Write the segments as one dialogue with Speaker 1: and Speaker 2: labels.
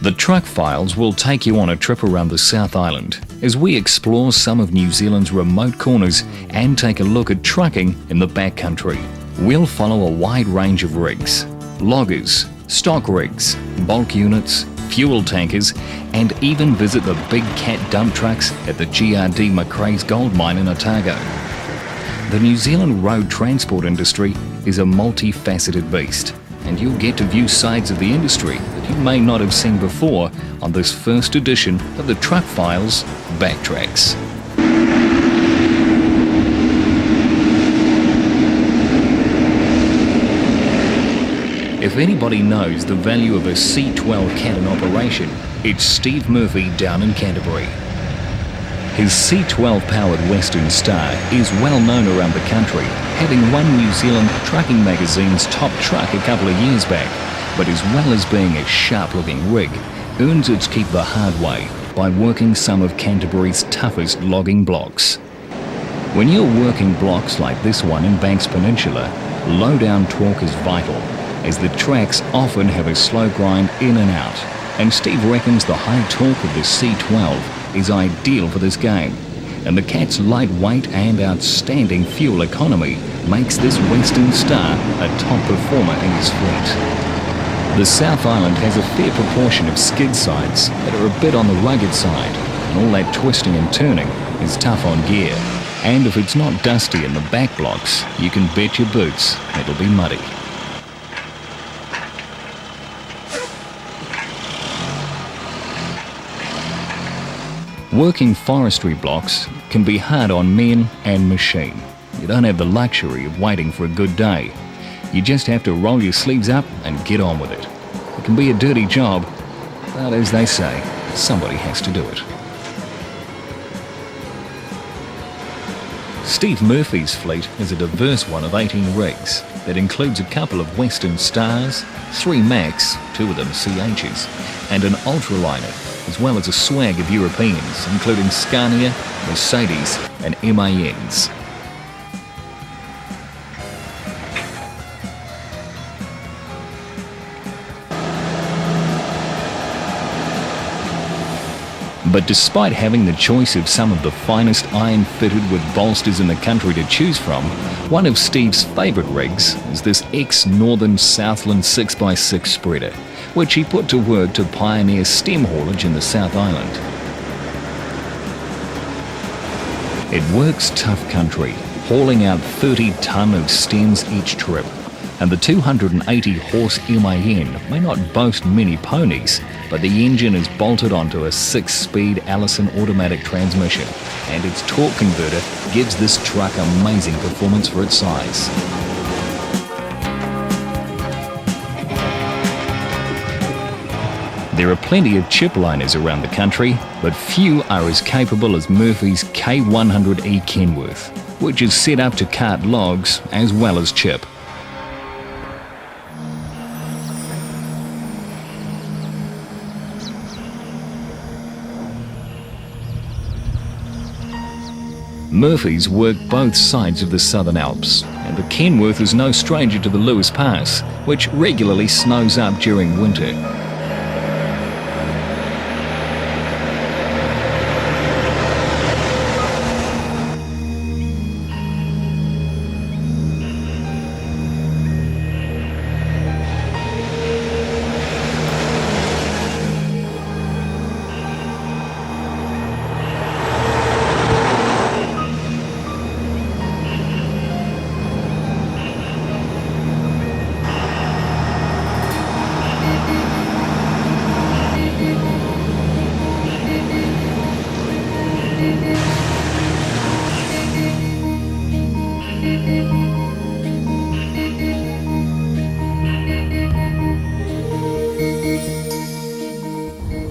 Speaker 1: The Truck Files will take you on a trip around the South Island as we explore some of New Zealand's remote corners and take a look at trucking in the backcountry. We'll follow a wide range of rigs: loggers, stock rigs, bulk units, fuel tankers, and even visit the big cat dump trucks at the GRD Macrae's gold mine in Otago. The New Zealand road transport industry is a multifaceted beast, and you'll get to view sides of the industry that you may not have seen before on this first edition of the Truck Files Backtracks. If anybody knows the value of a C12 cat in operation, it's Steve Murphy down in Canterbury. His C12-powered Western Star is well known around the country, having won New Zealand Trucking Magazine's top truck a couple of years back, but as well as being a sharp-looking rig, earns its keep the hard way by working some of Canterbury's toughest logging blocks. When you're working blocks like this one in Banks Peninsula, low-down torque is vital, as the tracks often have a slow grind in and out, and Steve reckons the high torque of the C12 is ideal for this game, and the cat's lightweight and outstanding fuel economy makes this Western Star a top performer in his fleet. The South Island has a fair proportion of skid sides that are a bit on the rugged side, and all that twisting and turning is tough on gear, and if it's not dusty in the back blocks, you can bet your boots it'll be muddy. Working forestry blocks can be hard on men and machine. You don't have the luxury of waiting for a good day. You just have to roll your sleeves up and get on with it. It can be a dirty job, but as they say, somebody has to do it. Steve Murphy's fleet is a diverse one of 18 rigs that includes a couple of Western Stars, 3 Macks, 2 of them CHs, and an ultraliner, as well as a swag of Europeans, including Scania, Mercedes and MANs. But despite having the choice of some of the finest iron fitted with bolsters in the country to choose from, one of Steve's favourite rigs is this ex-Northern Southland 6x6 spreader, which he put to work to pioneer stem haulage in the South Island. It works tough country, hauling out 30 tonne of stems each trip, and the 280 horse MAN may not boast many ponies, but the engine is bolted onto a 6-speed Allison automatic transmission, and its torque converter gives this truck amazing performance for its size. There are plenty of chip liners around the country, but few are as capable as Murphy's K100E Kenworth, which is set up to cart logs as well as chip. Murphy's work both sides of the Southern Alps, and the Kenworth is no stranger to the Lewis Pass, which regularly snows up during winter.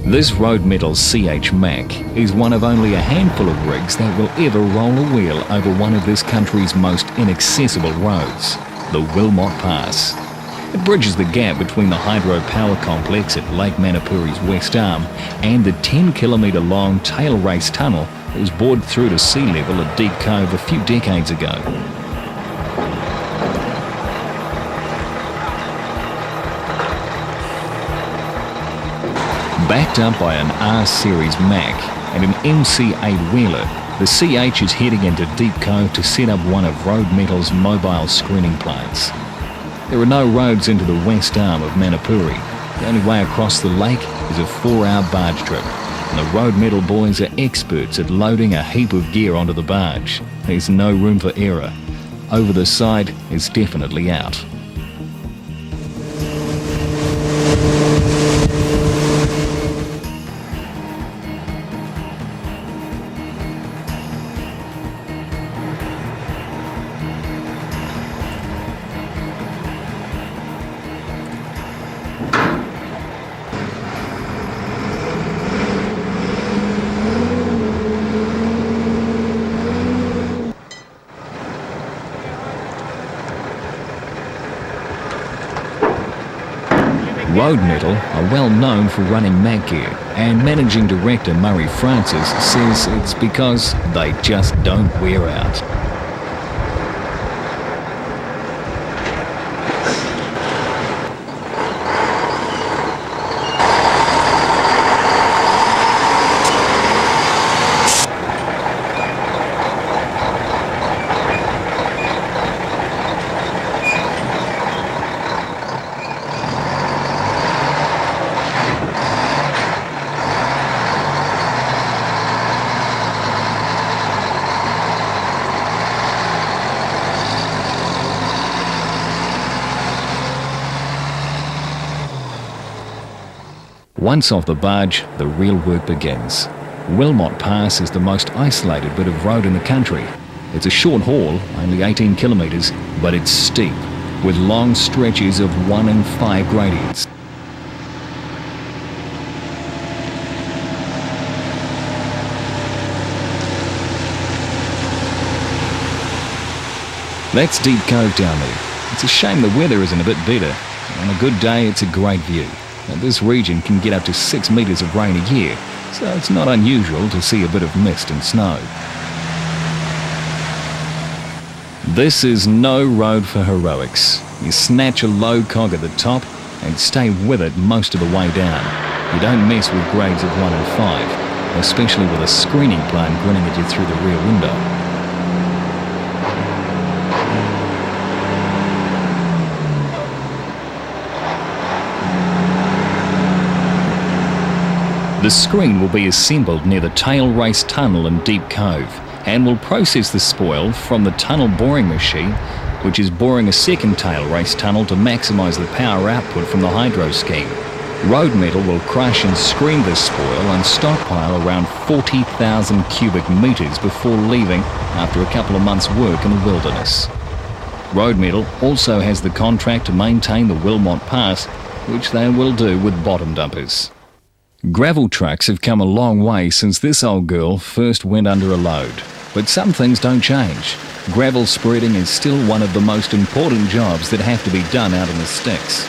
Speaker 1: This road metal CH Mack is one of only a handful of rigs that will ever roll a wheel over one of this country's most inaccessible roads, the Wilmont Pass. It bridges the gap between the hydropower complex at Lake Manapuri's West Arm and the 10-kilometre long tail race tunnel that was bored through to sea level at Deep Cove a few decades ago. Backed up by an R-Series Mack and an MC8 wheeler, the CH is heading into Deep Cove to set up one of Road Metal's mobile screening plants. There are no roads into the west arm of Manapuri. The only way across the lake is a 4-hour barge trip, and the Road Metal boys are experts at loading a heap of gear onto the barge. There's no room for error. Over the side is definitely out. Road Metal are well known for running Mack gear, and Managing Director Murray Francis says it's because they just don't wear out. Once off the barge, the real work begins. Wilmont Pass is the most isolated bit of road in the country. It's a short haul, only 18 kilometres, but it's steep, with long stretches of 1 and 5 gradients. That's Deep Cove down there. It's a shame the weather isn't a bit better. On a good day, it's a great view. And this region can get up to 6 metres of rain a year, so it's not unusual to see a bit of mist and snow. This is no road for heroics. You snatch a low cog at the top and stay with it most of the way down. You don't mess with grades of 1 and 5, especially with a screening plant grinning at you through the rear window. The screen will be assembled near the tail race tunnel in Deep Cove and will process the spoil from the tunnel boring machine, which is boring a second tail race tunnel to maximise the power output from the hydro scheme. Road Metal will crush and screen this spoil and stockpile around 40,000 cubic metres before leaving after a couple of months' work in the wilderness. Road Metal also has the contract to maintain the Wilmont Pass, which they will do with bottom dumpers. Gravel trucks have come a long way since this old girl first went under a load. But some things don't change. Gravel spreading is still one of the most important jobs that have to be done out in the sticks.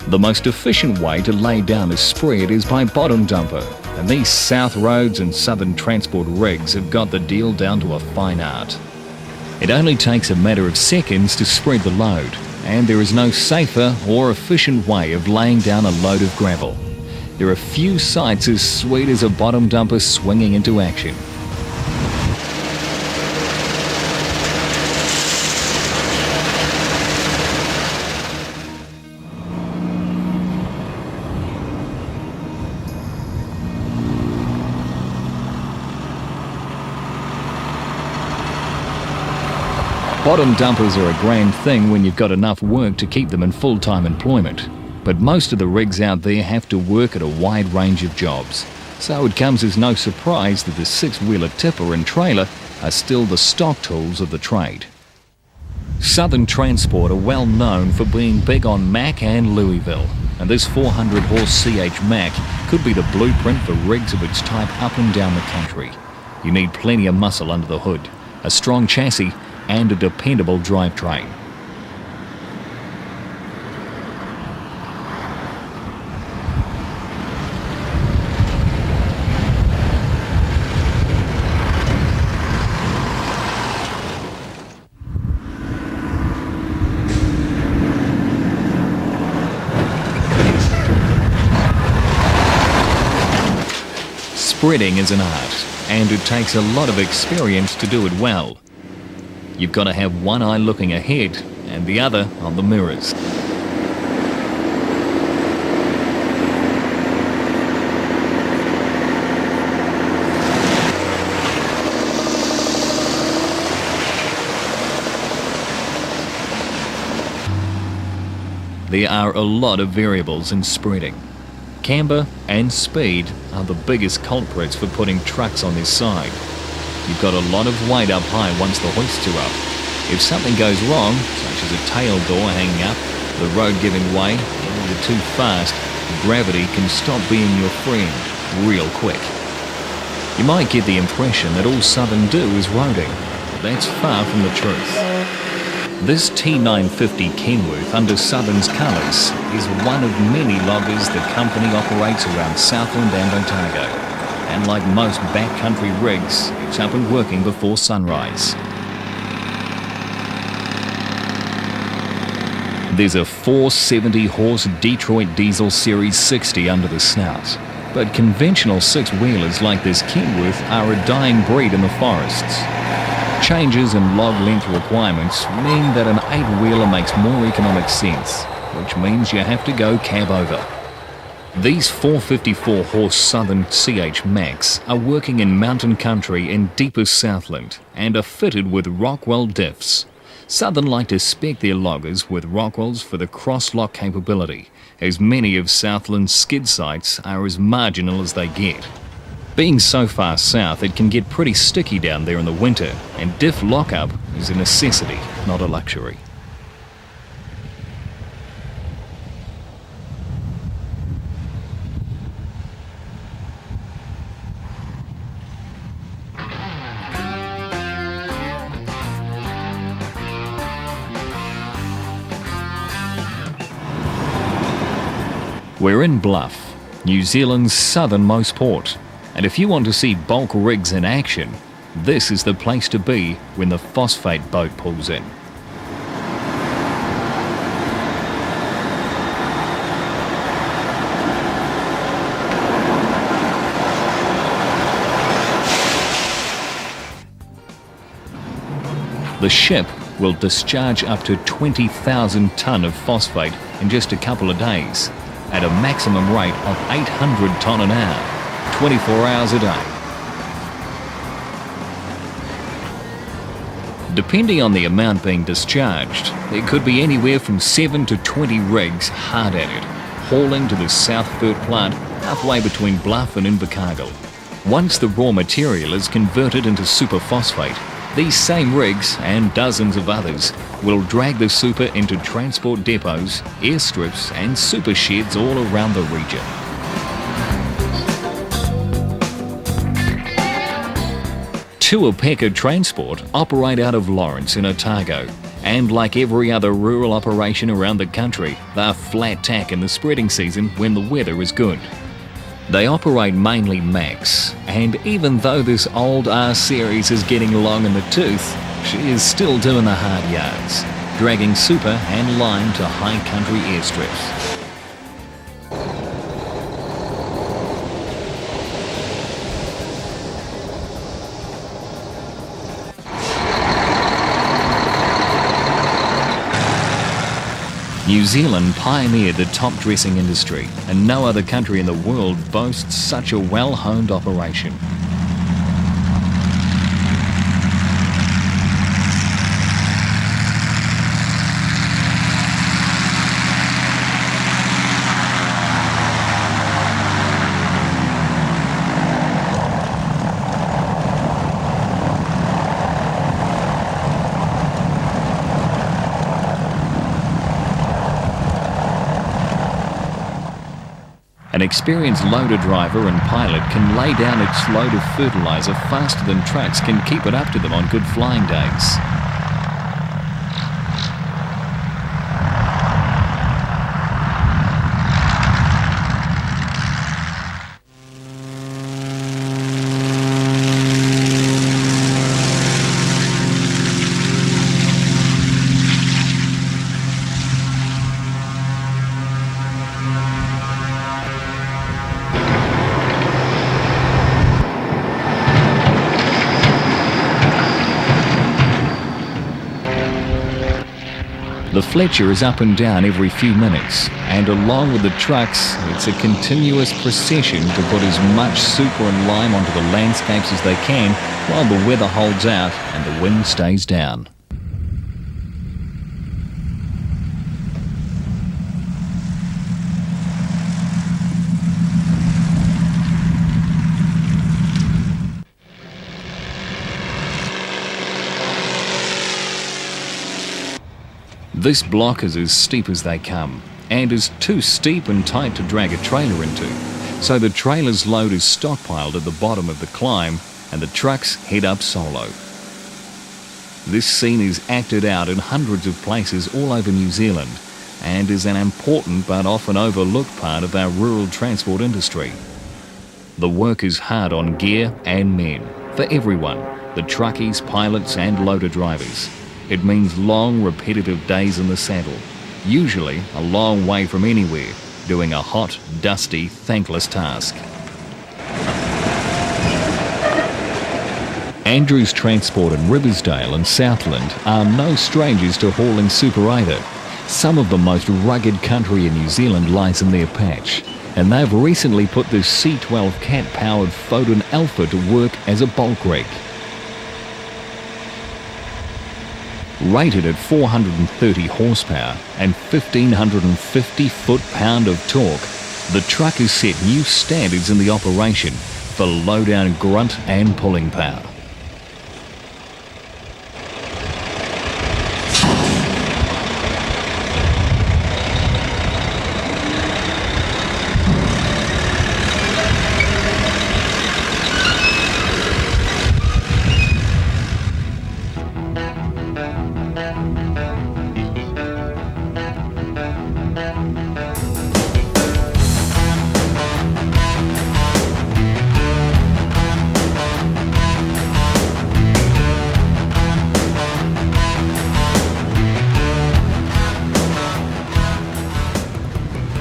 Speaker 1: The most efficient way to lay down a spread is by bottom dumper, and these South Roads and Southern Transport rigs have got the deal down to a fine art. It only takes a matter of seconds to spread the load, and there is no safer or efficient way of laying down a load of gravel. There are few sights as sweet as a bottom dumper swinging into action. Bottom dumpers are a grand thing when you've got enough work to keep them in full-time employment. But most of the rigs out there have to work at a wide range of jobs. So it comes as no surprise that the 6-wheeler tipper and trailer are still the stock tools of the trade. Southern Transport are well known for being big on Mack and Louisville, and this 400-horse CH Mack could be the blueprint for rigs of its type up and down the country. You need plenty of muscle under the hood, a strong chassis, and a dependable drivetrain. Spreading is an art, and it takes a lot of experience to do it well. You've got to have one eye looking ahead and the other on the mirrors. There are a lot of variables in spreading. Camber and speed are the biggest culprits for putting trucks on this side. You've got a lot of weight up high once the hoists are up. If something goes wrong, such as a tail door hanging up, the road giving way, or you're too fast, gravity can stop being your friend real quick. You might get the impression that all Southern do is roading, but that's far from the truth. This T950 Kenworth under Southern's colours is one of many loggers the company operates around Southland and Otago. And like most backcountry rigs, it's up and working before sunrise. There's a 470-horse Detroit Diesel Series 60 under the snout. But conventional six-wheelers like this Kenworth are a dying breed in the forests. Changes in log length requirements mean that an 8-wheeler makes more economic sense, which means you have to go cab over. These 454-horse Southern CH Macks are working in mountain country in deepest Southland and are fitted with Rockwell diffs. Southern like to spec their loggers with Rockwells for the cross-lock capability, as many of Southland's skid sites are as marginal as they get. Being so far south, it can get pretty sticky down there in the winter, and diff lockup is a necessity, not a luxury. We're in Bluff, New Zealand's southernmost port. And if you want to see bulk rigs in action, this is the place to be when the phosphate boat pulls in. The ship will discharge up to 20,000 tonne of phosphate in just a couple of days, at a maximum rate of 800 tonne an hour. 24 hours a day. Depending on the amount being discharged, there could be anywhere from 7 to 20 rigs hard at it, hauling to the South Fert plant halfway between Bluff and Invercargill. Once the raw material is converted into superphosphate, these same rigs and dozens of others will drag the super into transport depots, airstrips and super sheds all around the region. Tuapeka Transport operate out of Lawrence in Otago, and like every other rural operation around the country, they're flat tack in the spreading season when the weather is good. They operate mainly Macks, and even though this old R-Series is getting long in the tooth, she is still doing the hard yards, dragging super and lime to high country airstrips. New Zealand pioneered the top dressing industry, and no other country in the world boasts such a well-honed operation. An experienced loader driver and pilot can lay down its load of fertilizer faster than trucks can keep it up to them on good flying days. The Fletcher is up and down every few minutes, and along with the trucks, it's a continuous procession to put as much super and lime onto the landscapes as they can while the weather holds out and the wind stays down. This block is as steep as they come, and is too steep and tight to drag a trailer into, so the trailer's load is stockpiled at the bottom of the climb and the trucks head up solo. This scene is acted out in hundreds of places all over New Zealand and is an important but often overlooked part of our rural transport industry. The work is hard on gear and men, for everyone, the truckies, pilots and loader drivers. It means long, repetitive days in the saddle, usually a long way from anywhere, doing a hot, dusty, thankless task. Andrews Transport in Riversdale and Southland are no strangers to hauling super either. Some of the most rugged country in New Zealand lies in their patch, and they've recently put this C12 cat-powered Foden Alpha to work as a bulk rig. Rated at 430 horsepower and 1,550 foot-pound of torque, the truck has set new standards in the operation for low-down grunt and pulling power.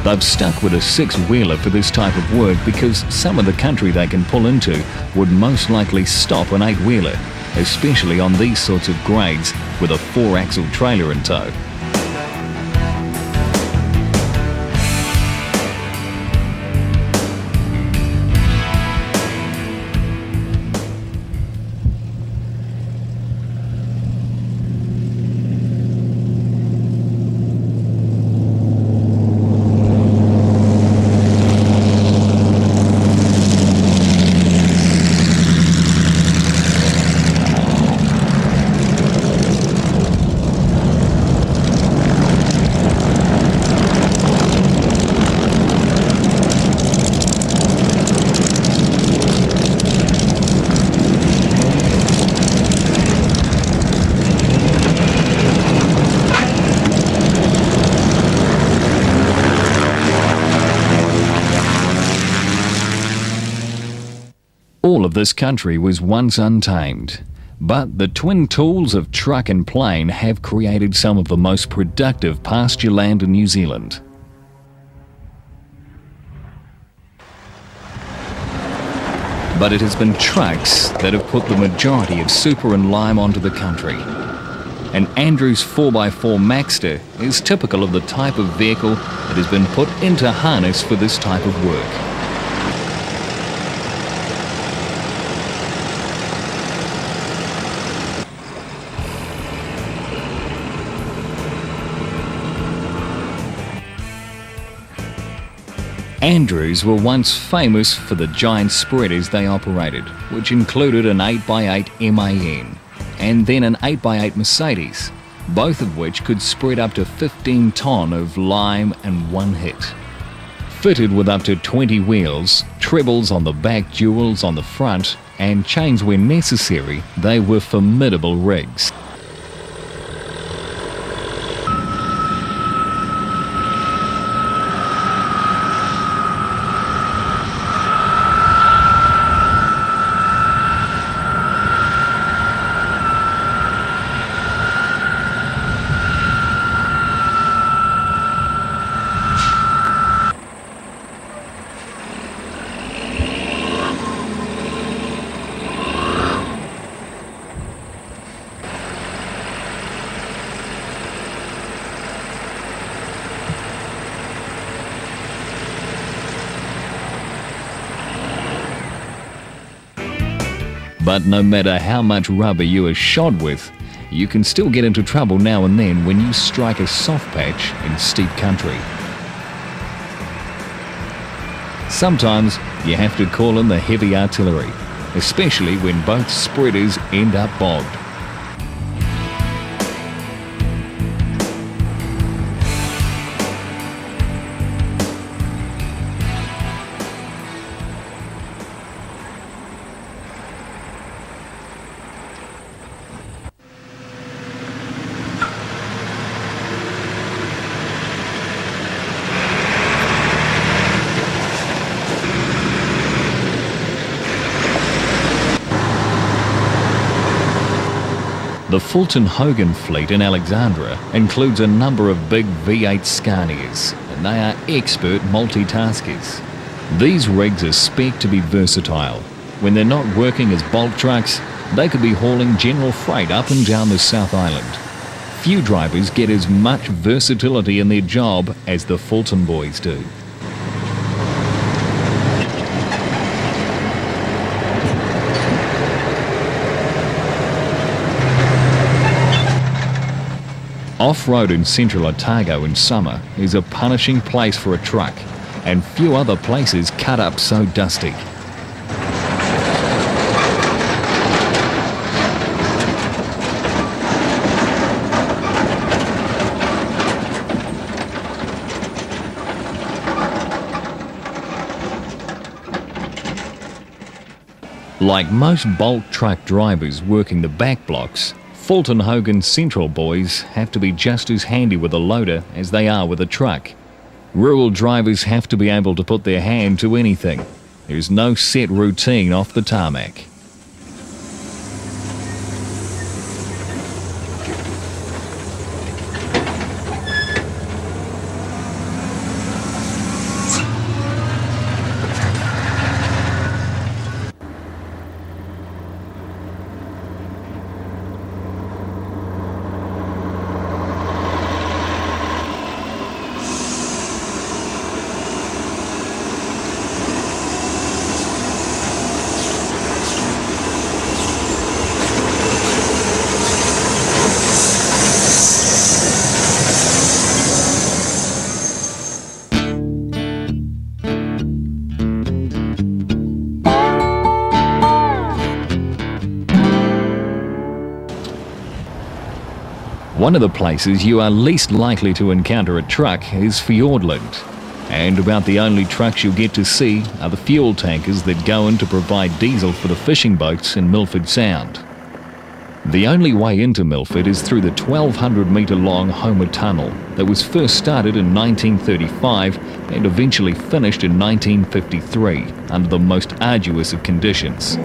Speaker 1: They've stuck with a six-wheeler for this type of work because some of the country they can pull into would most likely stop an eight-wheeler, especially on these sorts of grades with a four-axle trailer in tow. All of this country was once untamed, but the twin tools of truck and plane have created some of the most productive pasture land in New Zealand. But it has been trucks that have put the majority of super and lime onto the country. An Andrews 4x4 Maxter is typical of the type of vehicle that has been put into harness for this type of work. Andrews were once famous for the giant spreaders they operated, which included an 8x8 MAN and then an 8x8 Mercedes, both of which could spread up to 15 tonne of lime in one hit. Fitted with up to 20 wheels, trebles on the back, duals on the front, and chains where necessary, they were formidable rigs. But no matter how much rubber you are shod with, you can still get into trouble now and then when you strike a soft patch in steep country. Sometimes you have to call in the heavy artillery, especially when both spreaders end up bogged. The Fulton Hogan fleet in Alexandra includes a number of big V8 Scanias, and they are expert multitaskers. These rigs are spec'd to be versatile. When they're not working as bulk trucks, they could be hauling general freight up and down the South Island. Few drivers get as much versatility in their job as the Fulton boys do. Off-road in central Otago in summer is a punishing place for a truck, and few other places cut up so dusty. Like most bulk truck drivers working the back blocks, Fulton Hogan Central boys have to be just as handy with a loader as they are with a truck. Rural drivers have to be able to put their hand to anything. There's no set routine off the tarmac. One of the places you are least likely to encounter a truck is Fiordland, and about the only trucks you'll get to see are the fuel tankers that go in to provide diesel for the fishing boats in Milford Sound. The only way into Milford is through the 1,200-metre long Homer Tunnel that was first started in 1935 and eventually finished in 1953 under the most arduous of conditions.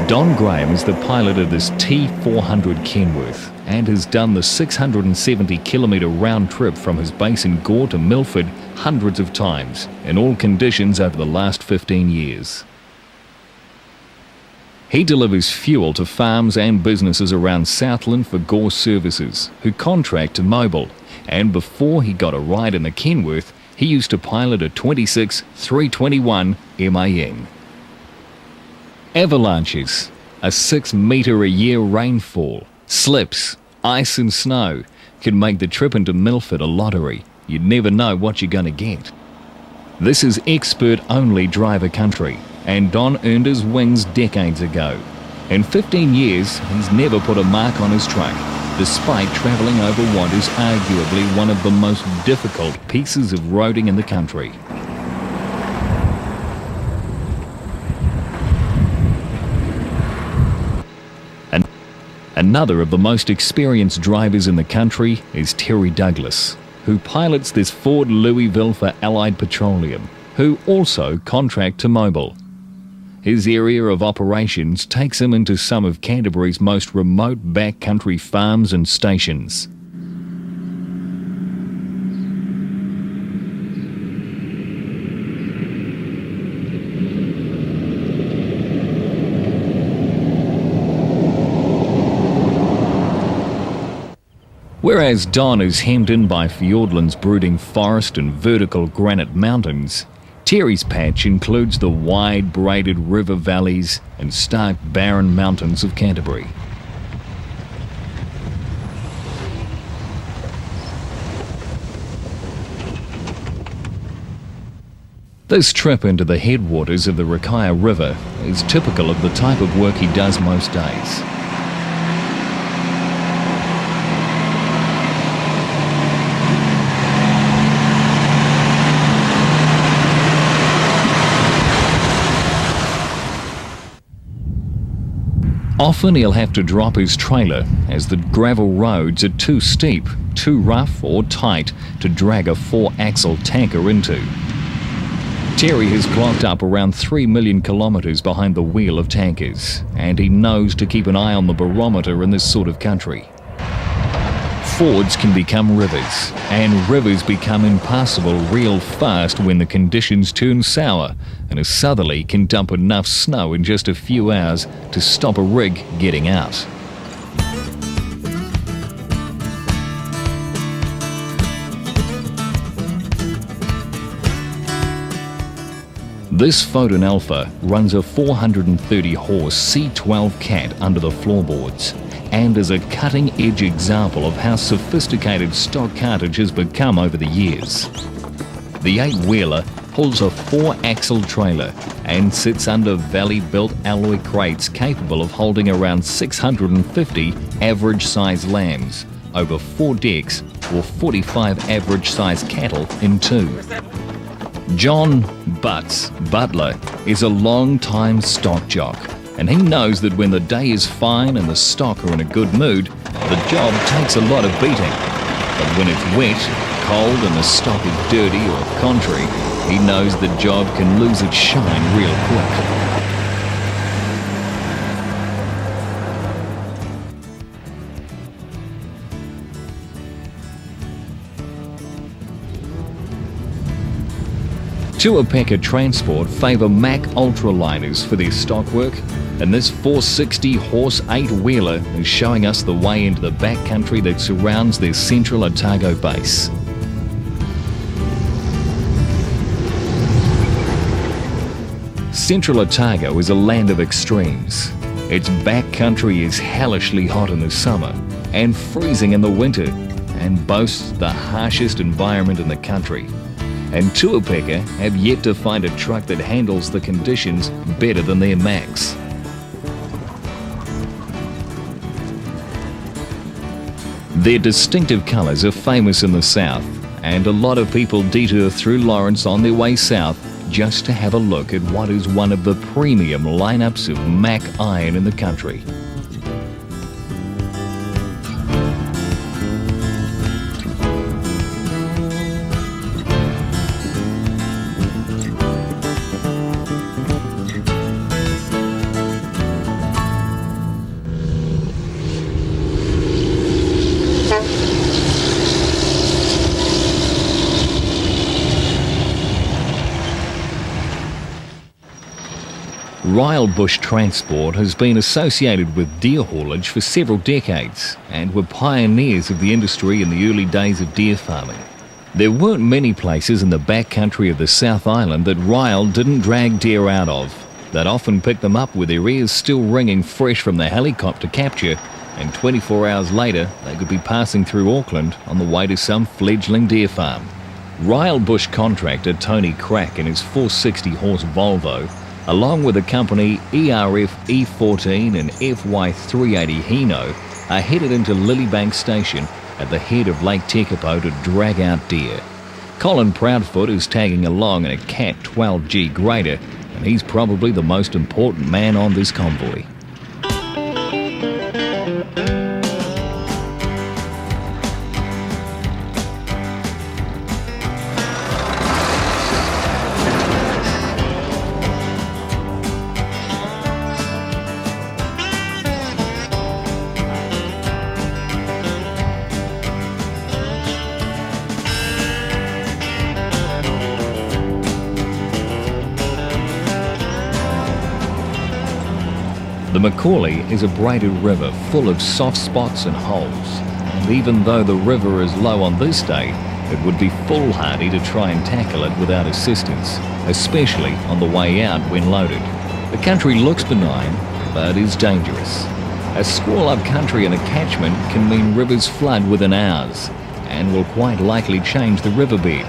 Speaker 1: Don Graham is the pilot of this T400 Kenworth and has done the 670-kilometre round trip from his base in Gore to Milford hundreds of times in all conditions over the last 15 years. He delivers fuel to farms and businesses around Southland for Gore Services, who contract to Mobil, and before he got a ride in the Kenworth, he used to pilot a 26-321 MAN. Avalanches, a 6-metre-a-year rainfall, slips, ice and snow can make the trip into Milford a lottery. You'd never know what you're going to get. This is expert-only driver country, and Don earned his wings decades ago. In 15 years, he's never put a mark on his truck, despite travelling over what is arguably one of the most difficult pieces of roading in the country. Another of the most experienced drivers in the country is Terry Douglas, who pilots this Ford Louisville for Allied Petroleum, who also contract to Mobil. His area of operations takes him into some of Canterbury's most remote backcountry farms and stations. Whereas Don is hemmed in by Fiordland's brooding forest and vertical granite mountains, Terry's patch includes the wide braided river valleys and stark barren mountains of Canterbury. This trip into the headwaters of the Rakaia River is typical of the type of work he does most days. Often he'll have to drop his trailer as the gravel roads are too steep, too rough or tight to drag a 4-axle tanker into. Terry has clocked up around 3 million kilometres behind the wheel of tankers, and he knows to keep an eye on the barometer in this sort of country. Fords can become rivers, and rivers become impassable real fast when the conditions turn sour, and a southerly can dump enough snow in just a few hours to stop a rig getting out. This Foden Alpha runs a 430-horse C12 Cat under the floorboards, and is a cutting-edge example of how sophisticated stock cartage has become over the years. The 8-wheeler pulls a 4-axle trailer and sits under valley-built alloy crates capable of holding around 650 average-sized lambs over 4 decks or 45 average-sized cattle in 2. John Butts Butler is a long-time stock jock, and he knows that when the day is fine and the stock are in a good mood, the job takes a lot of beating. But when it's wet, cold and the stock is dirty or contrary, he knows the job can lose its shine real quick. Tuapeka Transport favour Mack ultraliners for their stock work, and this 460-horse 8-wheeler is showing us the way into the backcountry that surrounds their central Otago base. Central Otago is a land of extremes. Its backcountry is hellishly hot in the summer and freezing in the winter, and boasts the harshest environment in the country. And Tuapeka have yet to find a truck that handles the conditions better than their Macks. Their distinctive colours are famous in the south, and a lot of people detour through Lawrence on their way south just to have a look at what is one of the premium lineups of Mack iron in the country. Ryle Bush Transport has been associated with deer haulage for several decades and were pioneers of the industry in the early days of deer farming. There weren't many places in the backcountry of the South Island that Ryle didn't drag deer out of. They'd often pick them up with their ears still ringing fresh from the helicopter capture, and 24 hours later they could be passing through Auckland on the way to some fledgling deer farm. Ryle Bush contractor Tony Crack and his 460-horse Volvo, along with the company ERF E14 and FY380 Hino, are headed into Lilybank Station at the head of Lake Tekapo to drag out deer. Colin Proudfoot is tagging along in a Cat 12G grader, and he's probably the most important man on this convoy. The Macaulay is a braided river full of soft spots and holes, and even though the river is low on this day, it would be foolhardy to try and tackle it without assistance, especially on the way out when loaded. The country looks benign, but is dangerous. A squall up country in a catchment can mean rivers flood within hours and will quite likely change the riverbed.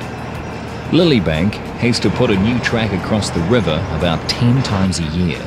Speaker 1: Lilybank has to put a new track across the river about 10 times a year.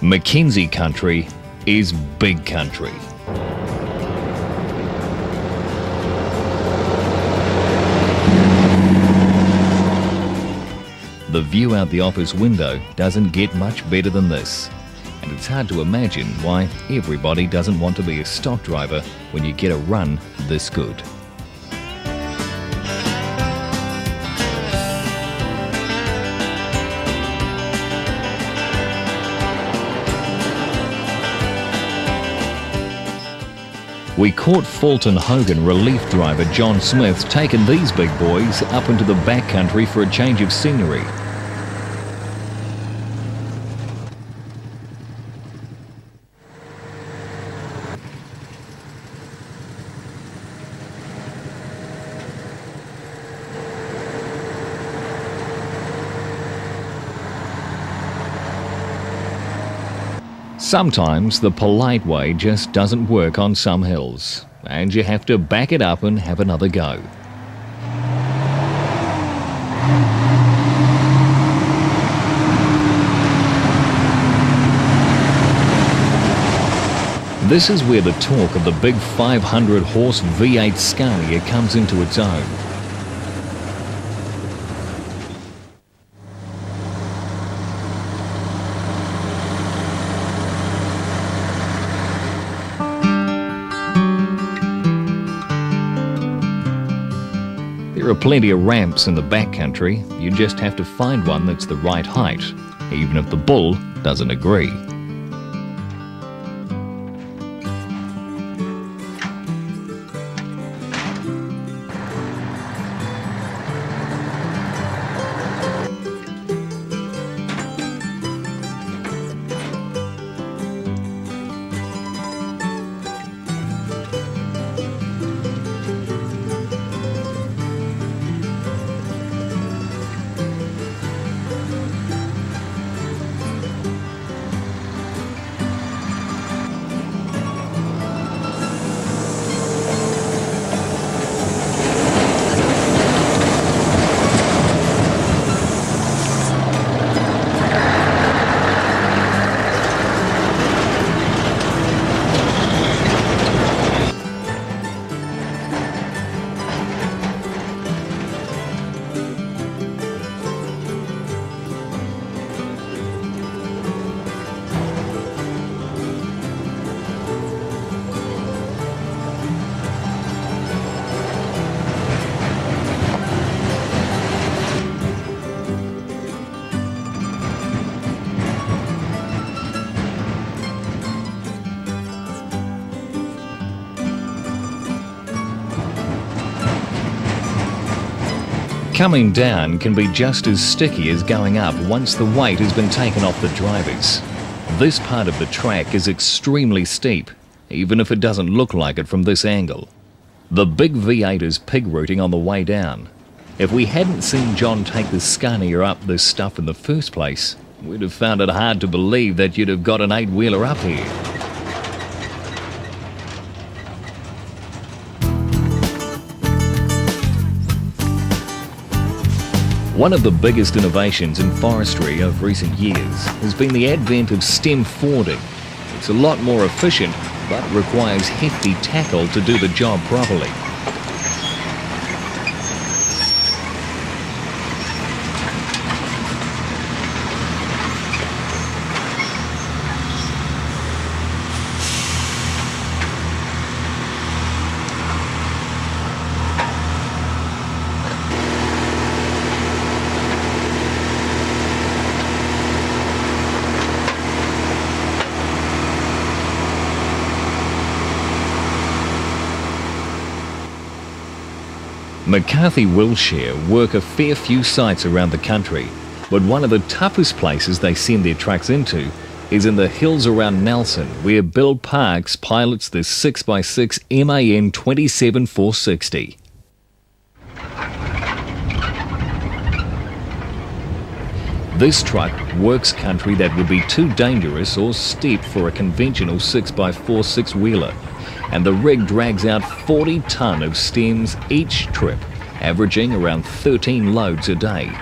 Speaker 1: Mackenzie country is big country. The view out the office window doesn't get much better than this, and it's hard to imagine why everybody doesn't want to be a stock driver when you get a run this good. We caught Fulton Hogan relief driver John Smith taking these big boys up into the backcountry for a change of scenery. Sometimes the polite way just doesn't work on some hills, and you have to back it up and have another go. This is where the torque of the big 500-horse V8 Scania comes into its own. There are plenty of ramps in the backcountry. You just have to find one that's the right height, even if the bull doesn't agree. Coming down can be just as sticky as going up once the weight has been taken off the drivers. This part of the track is extremely steep, even if it doesn't look like it from this angle. The big V8 is pig rooting on the way down. If we hadn't seen John take the Scania up this stuff in the first place, we'd have found it hard to believe that you'd have got an 8-wheeler up here. One of the biggest innovations in forestry of recent years has been the advent of stem fording. It's a lot more efficient, but requires hefty tackle to do the job properly. McCarthy Wilshire work a fair few sites around the country, but one of the toughest places they send their trucks into is in the hills around Nelson, where Bill Parks pilots the 6x6 MAN 27460. This truck works country that would be too dangerous or steep for a conventional 6x4 six-wheeler, and the rig drags out 40 tonne of stems each trip, averaging around 13 loads a day.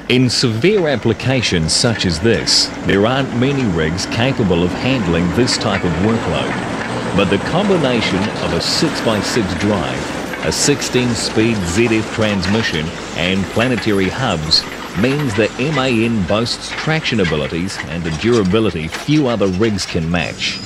Speaker 1: In severe applications such as this, there aren't many rigs capable of handling this type of workload, but the combination of a 6x6 drive, a 16-speed ZF transmission and planetary hubs means that MAN boasts traction abilities and a durability few other rigs can match.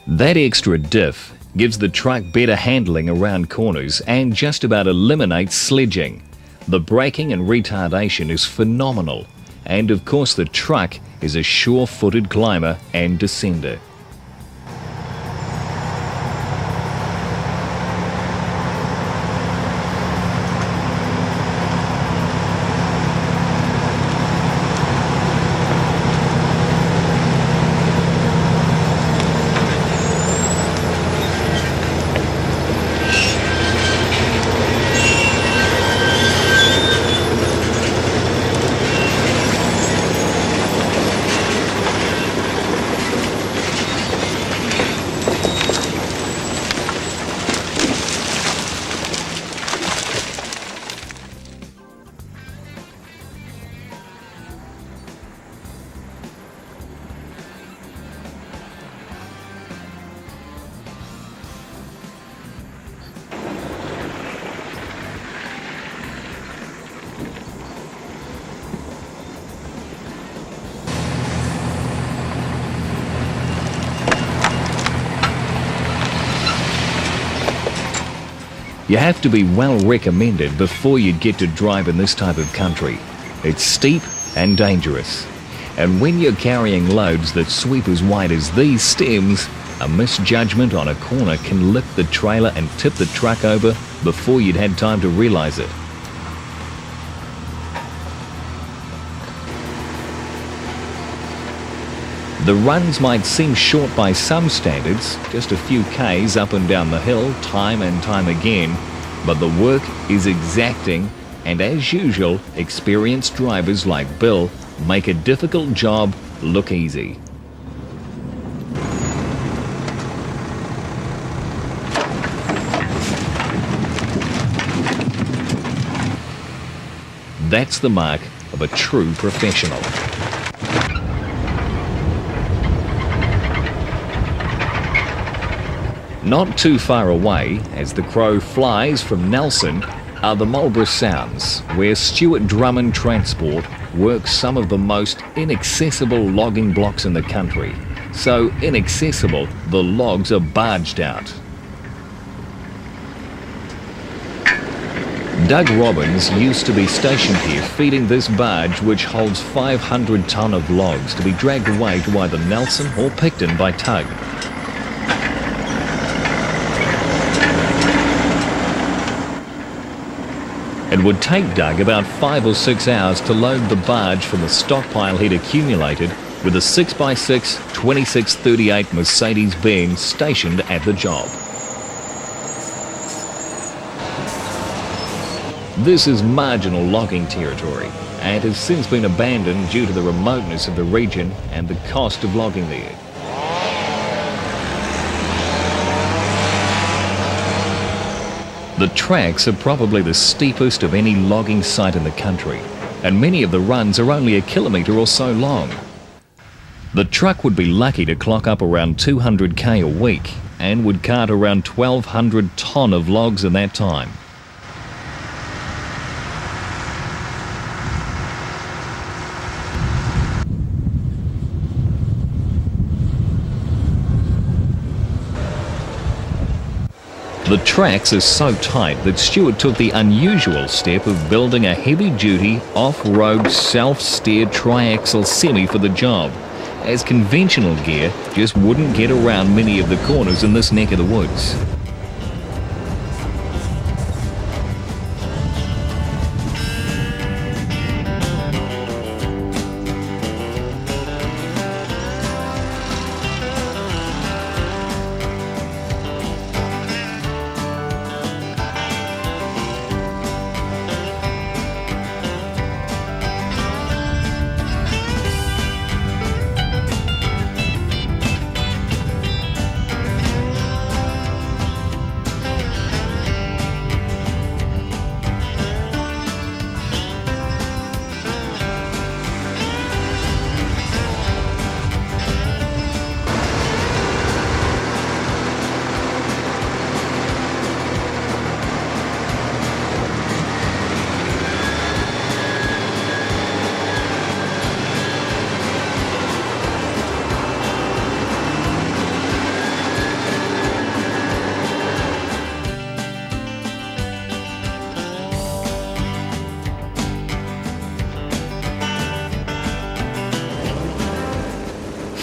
Speaker 1: That extra diff gives the truck better handling around corners and just about eliminates sledging. The braking and retardation is phenomenal, and of course the truck is a sure-footed climber and descender. You have to be well recommended before you'd get to drive in this type of country. It's steep and dangerous. And when you're carrying loads that sweep as wide as these stems, a misjudgment on a corner can lift the trailer and tip the truck over before you'd had time to realise it. The runs might seem short by some standards, just a few Ks up and down the hill time and time again, but the work is exacting, and as usual, experienced drivers like Bill make a difficult job look easy. That's the mark of a true professional. Not too far away, as the crow flies from Nelson, are the Marlborough Sounds, where Stuart Drummond Transport works some of the most inaccessible logging blocks in the country. So inaccessible, the logs are barged out. Doug Robbins used to be stationed here feeding this barge, which holds 500 tonne of logs to be dragged away to either Nelson or Picton by tug. It would take Doug about 5 or 6 hours to load the barge from the stockpile he'd accumulated with a 6x6 2638 Mercedes-Benz stationed at the job. This is marginal logging territory and has since been abandoned due to the remoteness of the region and the cost of logging there. The tracks are probably the steepest of any logging site in the country, and many of the runs are only a kilometre or so long. The truck would be lucky to clock up around 200k a week and would cart around 1,200 tonne of logs in that time. The tracks are so tight that Stuart took the unusual step of building a heavy-duty, off-road, self-steered triaxle semi for the job, as conventional gear just wouldn't get around many of the corners in this neck of the woods.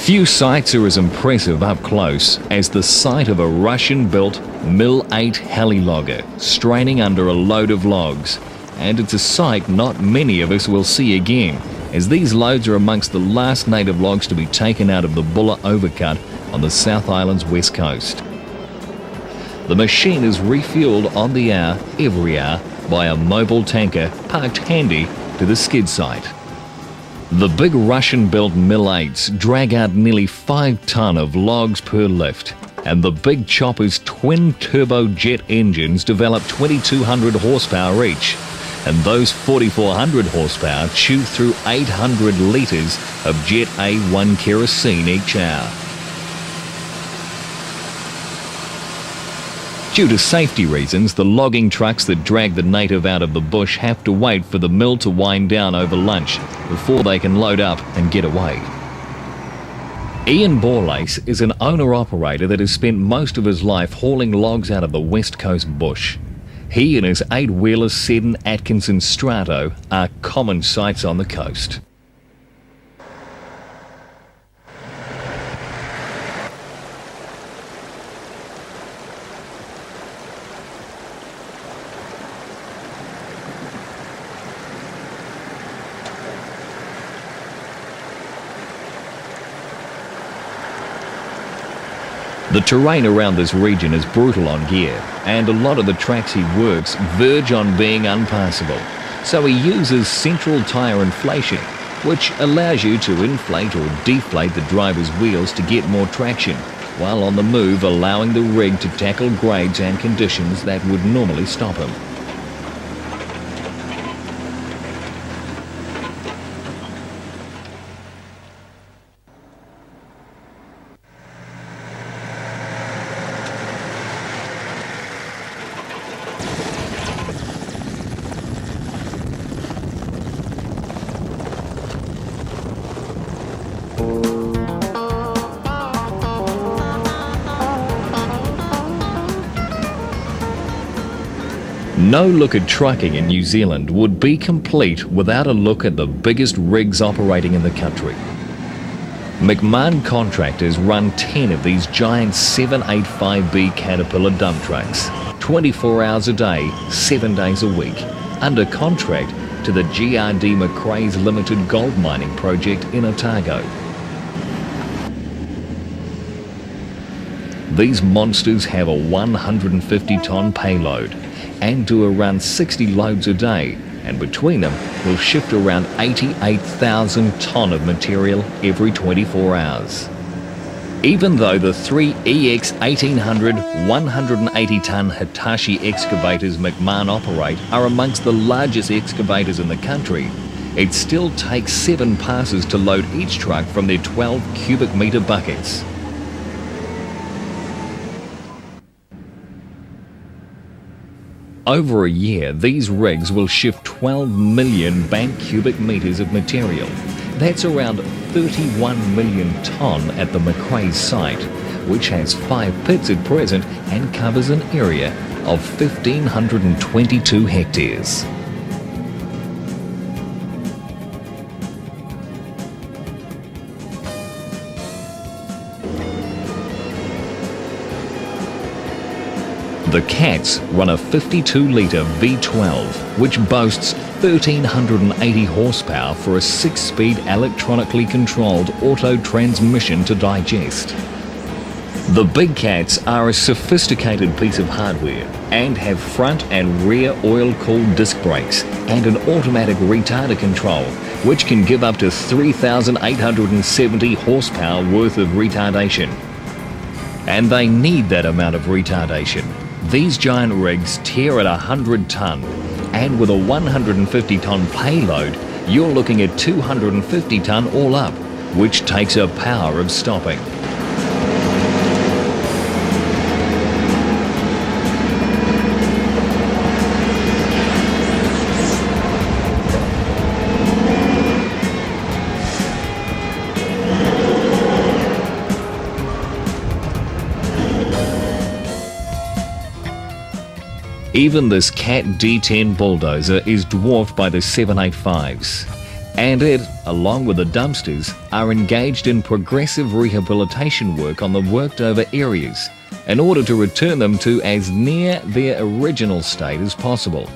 Speaker 1: Few sights are as impressive up close as the sight of a Russian-built Mill 8 heli logger straining under a load of logs, and it's a sight not many of us will see again, as these loads are amongst the last native logs to be taken out of the Buller overcut on the South Island's west coast. The machine is refuelled on the hour, every hour, by a mobile tanker parked handy to the skid site. The big Russian-built Mill 8s drag out nearly 5 tonne of logs per lift, and the big chopper's twin turbojet engines develop 2,200 horsepower each, and those 4,400 horsepower chew through 800 litres of Jet A1 kerosene each hour. Due to safety reasons, the logging trucks that drag the native out of the bush have to wait for the mill to wind down over lunch before they can load up and get away. Ian Borlace is an owner-operator that has spent most of his life hauling logs out of the West Coast bush. He and his 8-wheeler Seddon Atkinson Strato are common sights on the coast. The terrain around this region is brutal on gear, and a lot of the tracks he works verge on being unpassable. So he uses central tyre inflation, which allows you to inflate or deflate the driver's wheels to get more traction, while on the move allowing the rig to tackle grades and conditions that would normally stop him. No look at trucking in New Zealand would be complete without a look at the biggest rigs operating in the country. McMahon Contractors run 10 of these giant 785B Caterpillar dump trucks, 24 hours a day, 7 days a week, under contract to the GRD Macrae's Limited Gold Mining Project in Otago. These monsters have a 150-tonne payload and do around 60 loads a day, and between them will shift around 88,000 tonne of material every 24 hours. Even though the three EX 1800 180-tonne Hitachi excavators McMahon operate are amongst the largest excavators in the country, it still takes 7 passes to load each truck from their 12 cubic metre buckets. Over a year, these rigs will shift 12 million bank cubic metres of material. That's around 31 million tonne at the Macrae site, which has 5 pits at present and covers an area of 1,522 hectares. The Cats run a 52-litre V12, which boasts 1,380 horsepower for a 6-speed electronically controlled auto transmission to digest. The Big Cats are a sophisticated piece of hardware and have front and rear oil-cooled disc brakes and an automatic retarder control, which can give up to 3,870 horsepower worth of retardation. And they need that amount of retardation. These giant rigs tear at 100 tonne, and with a 150 tonne payload, you're looking at 250 tonne all up, which takes a power of stopping. Even this Cat D10 bulldozer is dwarfed by the 785s, and it, along with the dumpsters, are engaged in progressive rehabilitation work on the worked over areas in order to return them to as near their original state as possible.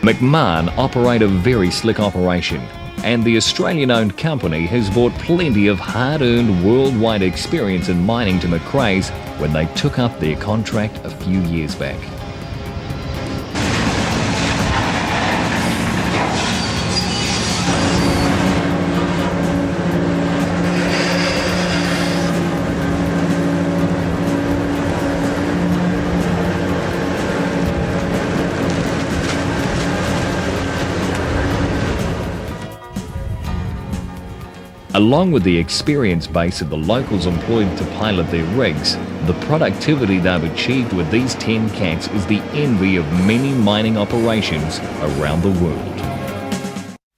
Speaker 1: McMahon operate a very slick operation, and the Australian-owned company has brought plenty of hard-earned worldwide experience in mining to Macrae's when they took up their contract a few years back. Along with the experience base of the locals employed to pilot their rigs, the productivity they've achieved with these 10 cats is the envy of many mining operations around the world.